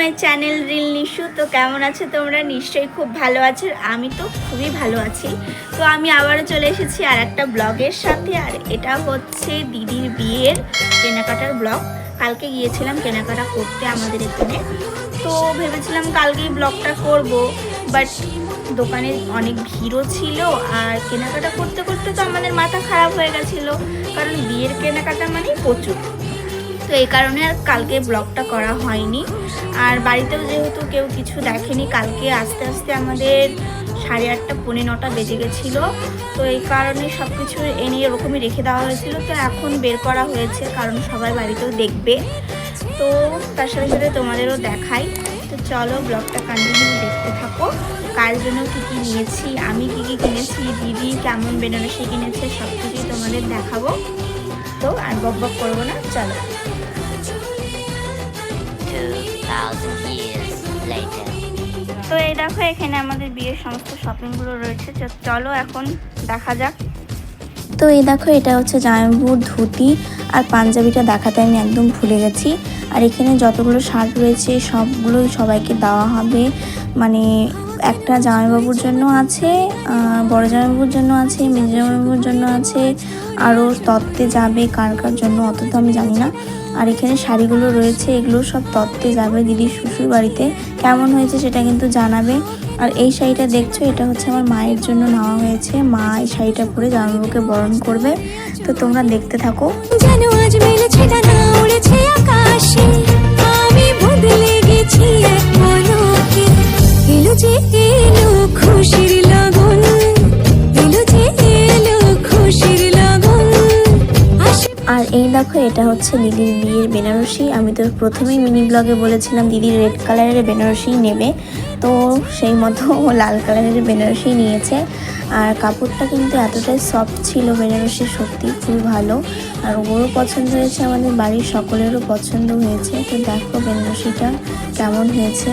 My channel reel Nishu. তো কেমন আছো তোমরা? নিশ্চয়ই খুব ভালো আছো। আমি তো খুবই ভালো আছি। তো আমি আবারও চলে এসেছি আর একটা ব্লগের সাথে। আর এটা হচ্ছে দিদির বিয়ের কেনাকাটার ব্লগ। কালকে গিয়েছিলাম কেনাকাটা করতে আমাদের এখানে। তো ভেবেছিলাম কালকেই ব্লগটা করব, বাট দোকানে অনেক ভিড়ও ছিল আর কেনাকাটা করতে করতে তো আমাদের মাথা খারাপ হয়ে গেছিলো, কারণ বিয়ের কেনাকাটা মানেই প্রচুর। তো এই কারণে আর কালকে ব্লগটা করা হয়নি। আর বাড়িতেও যেহেতু কেউ কিছু দেখেনি, কালকে আস্তে আস্তে আমাদের 8:30 পৌনে 9টা বেজে গেছিলো। তো এই কারণে সব কিছু এনে এরকমই রেখে দেওয়া হয়েছিল। তো এখন বের করা হয়েছে কারণ সবাই বাড়িতেও দেখবে। তো তার সাথে সাথে তোমাদেরও দেখাই। তো চলো ব্লগটা কন্টিনিউ দেখতে থাকো। কার জন্য কী কী নিয়েছি, আমি কী কী কিনেছি, দিদি কেমন বেনারসি কিনেছে, সব কিছুই তোমাদের দেখাবো। তো আর বক বক করবো না, চলো। 2000 years later. তো এই দেখো এখানে আমাদের বিয়ের সমস্ত শপিংগুলো রয়েছে। চলো এখন দেখা যাক। তো এই দেখো এটা হচ্ছে জামাইবাবুর ধুতি আর পাঞ্জাবিটা দেখাতে আমি একদম ভুলে গেছি। আর এখানে যতগুলো শার্ট রয়েছে সবগুলোই সবাইকে দেওয়া হবে। মানে একটা জামাইবাবুর জন্য আছে, বড় জামাইবাবুর জন্য আছে, মেজ জামাইবাবুর জন্য আছে, আরও তত্ত্বে যাবে কার কার জন্য অত তো আমি জানি না। আর এখানে শাড়িগুলো রয়েছে, এগুলো সব তত্ত্বে যাবে দিদির শ্বশুর বাড়িতে। কেমন হয়েছে সেটা কিন্তু জানাবে। আর এই শাড়িটা দেখছো, এটা হচ্ছে আমার মায়ের জন্য নেওয়া হয়েছে। মা এই শাড়িটা পরে জামাইবাবুকে বরণ করবে। তো তোমরা দেখতে থাকো। যেন আজ মেলেছে ডানা উড়েছে আকাশে, আমি বদলে গেছি এক পলকে। এলো যে এলো খুশির লগন, এলো যে এলো খুশির লগন। আর এই দেখো এটা হচ্ছে দিদির বিয়ের বেনারসি। আমি তো প্রথমেই মিনি ব্লগে বলেছিলাম দিদি রেড কালারের বেনারসি নেবে, তো সেই মতো লাল কালারের বেনারসি নিয়েছে। আর কাপড়টা কিন্তু এতটাই সফট ছিল বেনারসি, সত্যি খুবই ভালো। আর ওরও পছন্দ হয়েছে, আমাদের বাড়ির সকলেরও পছন্দ হয়েছে। তো দেখো বেনারসিটা কেমন হয়েছে।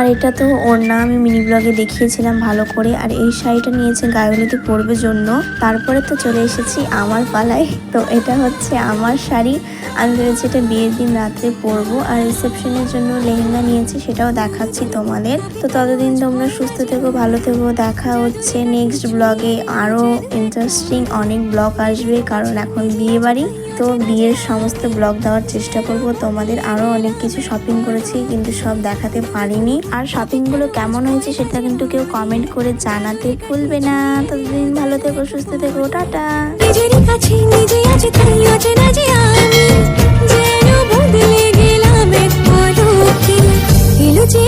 আর এটা তো ওড়না আমি মিনি ব্লগে দেখিয়েছিলাম ভালো করে। আর এই শাড়িটা নিয়েছে গায়ে হলুদে পরবে জন্য। তারপরে তো চলে এসেছি আমার পালায়। তো এটা হচ্ছে আমার শাড়ি, আমি ভেবেছি এটা বিয়ের দিন রাত্রে পরবো। আর রিসেপশনের জন্য লেহেঙ্গা নিয়েছি, সেটাও দেখাচ্ছি তোমাদের। তো ততদিন তোমরা সুস্থ থেকো, ভালো থেকো। দেখা হচ্ছে নেক্সট ব্লগে। আরও ইন্টারেস্টিং অনেক ব্লগ আসবে, কারণ এখন বিয়ে বাড়ি। তো বিয়ের সমস্ত ব্লগ দেওয়ার চেষ্টা করব তোমাদের। আরও অনেক কিছু শপিং করেছি কিন্তু সব দেখাতে পারিনি। আর শপিংগুলো কেমন হয়েছে সেটা কিন্তু কেউ কমেন্ট করে জানাতে ভুলবে না। ততদিন ভালো থেকো, সুস্থ থেকো, টাটা। নিজের কাছে নিজে আছে তাই অচেনা যে আমি, যেন বদলে গেলাম এক পলকে। এলো যে